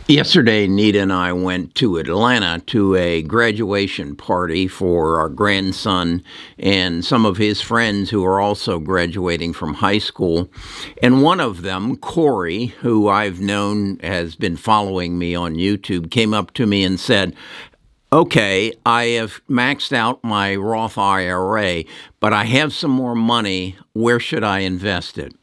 Yesterday, Nita and I went to Atlanta to a graduation party for our grandson and some of his friends who are also graduating from high school. And one of them, Corey, who I've known has been following me on YouTube, came up to me and said, "Okay, I have maxed out my Roth IRA, but I have some more money. Where should I invest it?"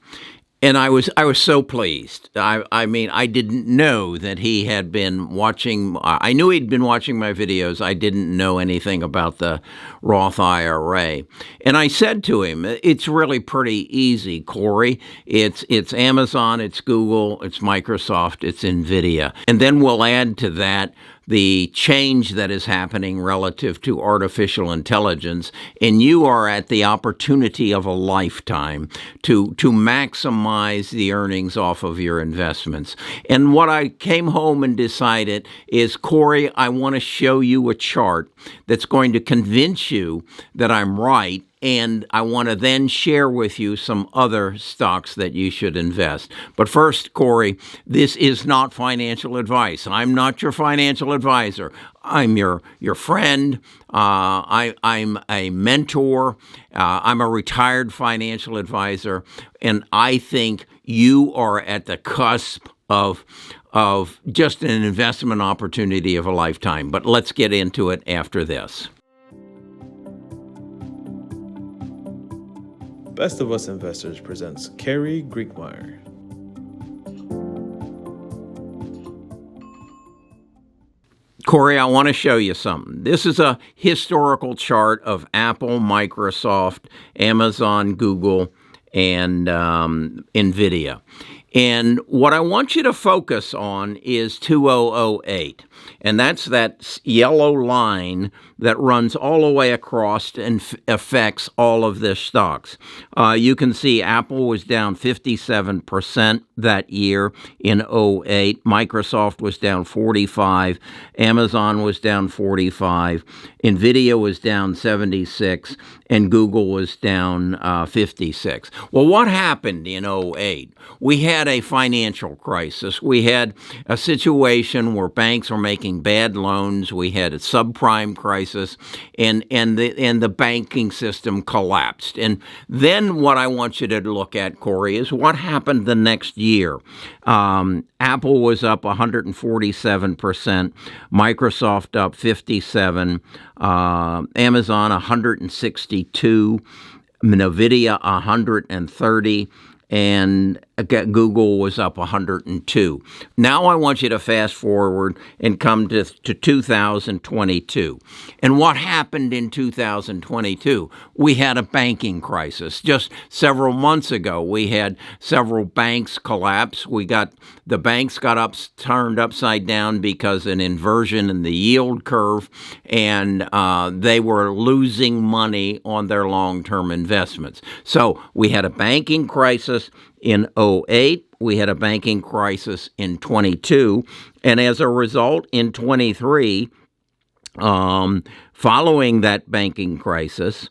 And I was so pleased. I mean, I didn't know that he had been watching. I knew he'd been watching my videos. I didn't know anything about the Roth IRA. And I said to him, "It's really pretty easy, Corey. It's Amazon, it's Google, it's Microsoft, it's Nvidia, and then we'll add to that the change that is happening relative to artificial intelligence, and you are at the opportunity of a lifetime to maximize the earnings off of your investments." And what I came home and decided is, Corey, I want to show you a chart that's going to convince you that I'm right, and I want to then share with you some other stocks that you should invest. But first, Corey, this is not financial advice. I'm not your financial advisor. I'm your friend. I'm a mentor. I'm a retired financial advisor, and I think you are at the cusp of just an investment opportunity of a lifetime. But let's get into it after this. Best of Us Investors presents Kerry Griegmeyer. Corey, I want to show you something. This is a historical chart of Apple, Microsoft, Amazon, Google, and Nvidia. And what I want you to focus on is 2008. And that's that yellow line that runs all the way across and affects all of the stocks. You can see Apple was down 57% that year in '08. Microsoft was down 45. Amazon was down 45. Nvidia was down 76. And Google was down 56. Well, what happened in '08? We had a financial crisis. We had a situation where banks were making bad loans. We had a subprime crisis, and the banking system collapsed. And then what I want you to look at, Corey, is what happened the next year. Apple was up 147%, Microsoft up 57%, Amazon 162%, Nvidia 130%, and Google was up 102. Now I want you to fast forward and come to 2022. And what happened in 2022? We had a banking crisis. Just several months ago, we had several banks collapse. The banks got turned upside down because an inversion in the yield curve, and they were losing money on their long-term investments. So we had a banking crisis in '08, we had a banking crisis in '22, and as a result, in '23, following that banking crisis,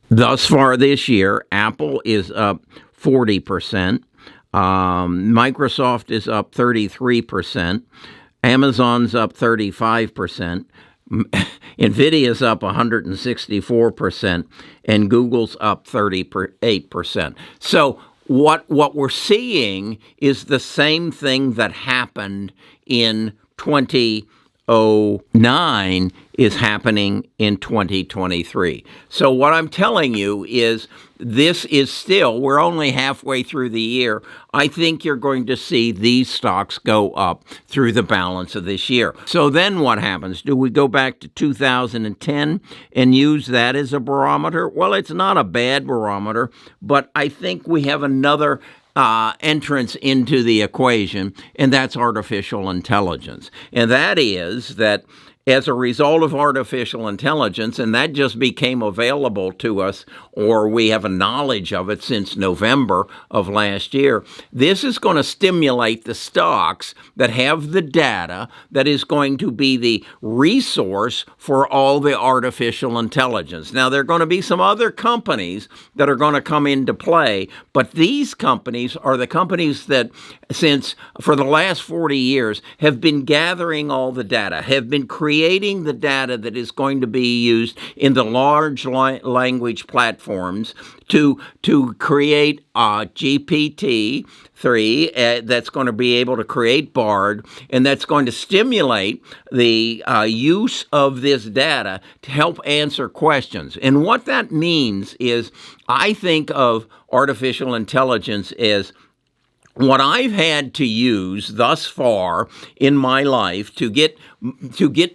thus far this year, Apple is up 40%, Microsoft is up 33%, Amazon's up 35%, Nvidia's up 164%, and Google's up 38%. So what we're seeing is the same thing that happened in 2009 is happening in 2023. So what I'm telling you is we're only halfway through the year. I think you're going to see these stocks go up through the balance of this year. So then what happens? Do we go back to 2010 and use that as a barometer? Well, it's not a bad barometer, but I think we have another entrance into the equation, and that's artificial intelligence. And that is that as a result of artificial intelligence, and that just became available to us, or we have a knowledge of it since November of last year, this is going to stimulate the stocks that have the data that is going to be the resource for all the artificial intelligence. Now, there are going to be some other companies that are going to come into play, but these companies are the companies that, since for the last 40 years, have been gathering all the data, have been creating the data that is going to be used in the large language platforms to create GPT-3 that's going to be able to create BARD, and that's going to stimulate the use of this data to help answer questions. And what that means is, I think of artificial intelligence as what I've had to use thus far in my life to get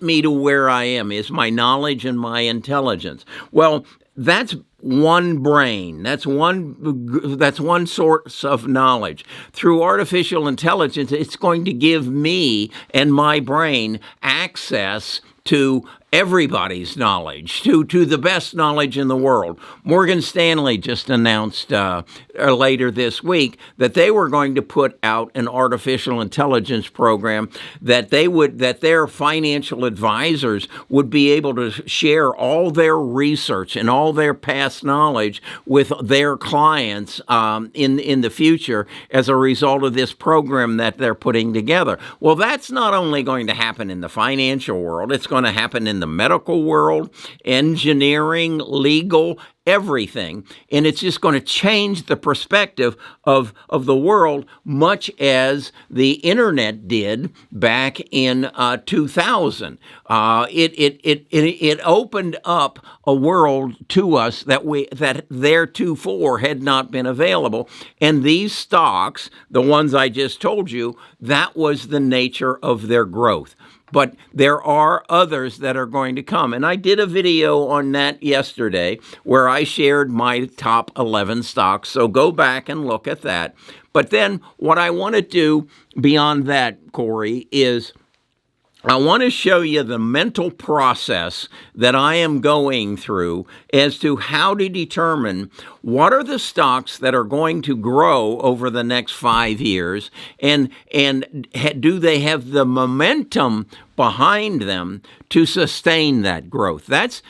me to where I am is my knowledge and my intelligence. Well, that's one brain. That's one source of knowledge. Through artificial intelligence, it's going to give me and my brain access to everybody's knowledge, to the best knowledge in the world. Morgan Stanley just announced later this week that they were going to put out an artificial intelligence program that their financial advisors would be able to share all their research and all their past knowledge with their clients in the future as a result of this program that they're putting together. Well, that's not only going to happen in the financial world, it's going to happen in the medical world, engineering, legal, everything. And it's just going to change the perspective of the world, much as the internet did back in 2000. It opened up a world to us that theretofore had not been available. And these stocks, the ones I just told you, that was the nature of their growth. But there are others that are going to come. And I did a video on that yesterday where I shared my top 11 stocks. So go back and look at that. But then what I want to do beyond that, Corey, is I want to show you the mental process that I am going through as to how to determine what are the stocks that are going to grow over the next 5 years, and do they have the momentum behind them to sustain that growth. That's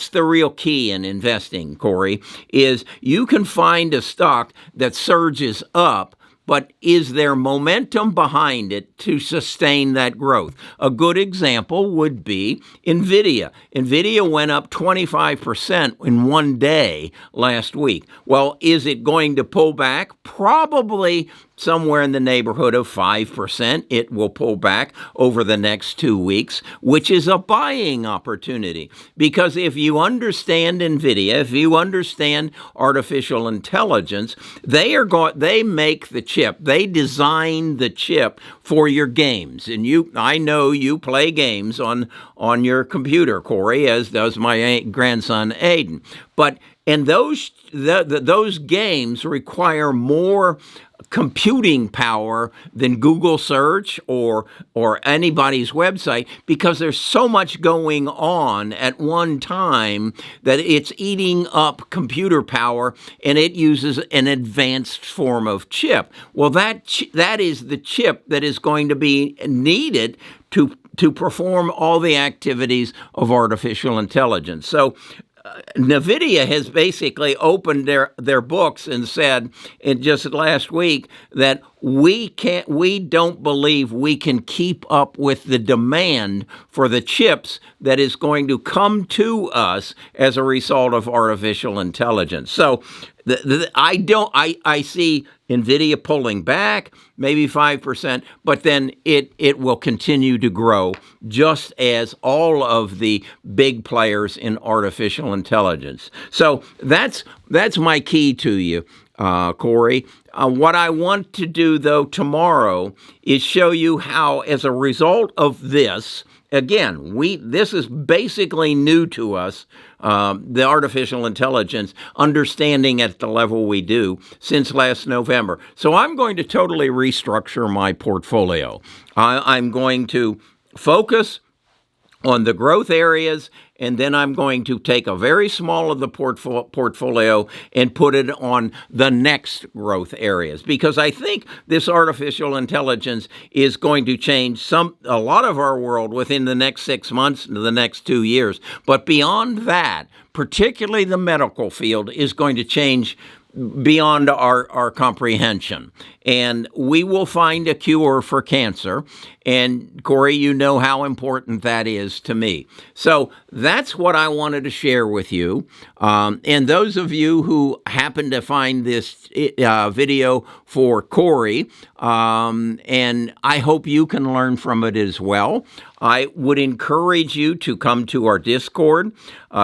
the real key in investing, Corey, is you can find a stock that surges up, but is there momentum behind it to sustain that growth? A good example would be NVIDIA. NVIDIA went up 25% in one day last week. Well, is it going to pull back? Probably somewhere in the neighborhood of 5%. It will pull back over the next 2 weeks, which is a buying opportunity. Because if you understand NVIDIA, if you understand artificial intelligence, they make the chip. They design the chip for your games. And I know you play games on your computer, Corey, as does my grandson Aiden. And those games require more computing power than Google search or anybody's website, because there's so much going on at one time that it's eating up computer power, and it uses an advanced form of chip. Well, that is the chip that is going to be needed to perform all the activities of artificial intelligence. So NVIDIA has basically opened their books and said just last week that we don't believe we can keep up with the demand for the chips that is going to come to us as a result of artificial intelligence. So I see NVIDIA pulling back, maybe 5%, but then it will continue to grow, just as all of the big players in artificial intelligence. So that's my key to you, Corey. What I want to do, though, tomorrow is show you how, as a result of this, again, this is basically new to us, the artificial intelligence, understanding at the level we do since last November. So I'm going to totally restructure my portfolio. I'm going to focus on the growth areas, and then I'm going to take a very small of the portfolio and put it on the next growth areas, because I think this artificial intelligence is going to change a lot of our world within the next 6 months to the next 2 years. But beyond that, particularly the medical field, is going to change beyond our comprehension. And we will find a cure for cancer. And Corey, you know how important that is to me. So that's what I wanted to share with you. And those of you who happen to find this video for Corey, and I hope you can learn from it as well. I would encourage you to come to our Discord.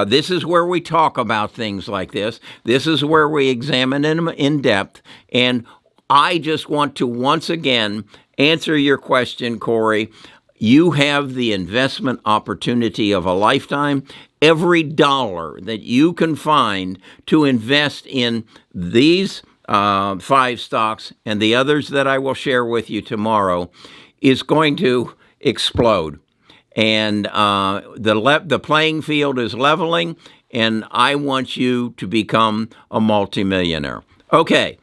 This is where we talk about things like this. This is where we examine them in depth. And I just want to once again answer your question, Corey. You have the investment opportunity of a lifetime. Every dollar that you can find to invest in these 5 stocks and the others that I will share with you tomorrow is going to explode. And the playing field is leveling, and I want you to become a multimillionaire. Okay,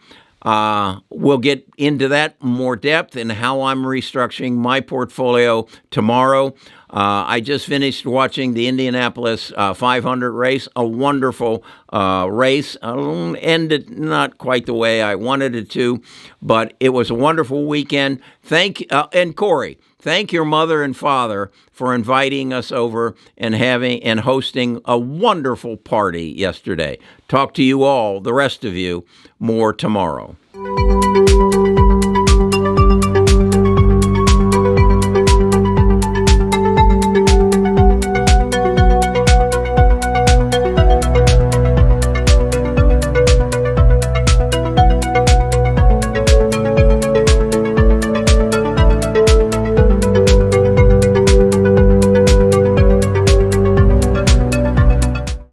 we'll get into that more depth and how I'm restructuring my portfolio tomorrow. I just finished watching the Indianapolis 500 race, a wonderful race. Ended not quite the way I wanted it to, but it was a wonderful weekend. And Corey, thank your mother and father for inviting us over and hosting a wonderful party yesterday. Talk to you all, the rest of you, more tomorrow.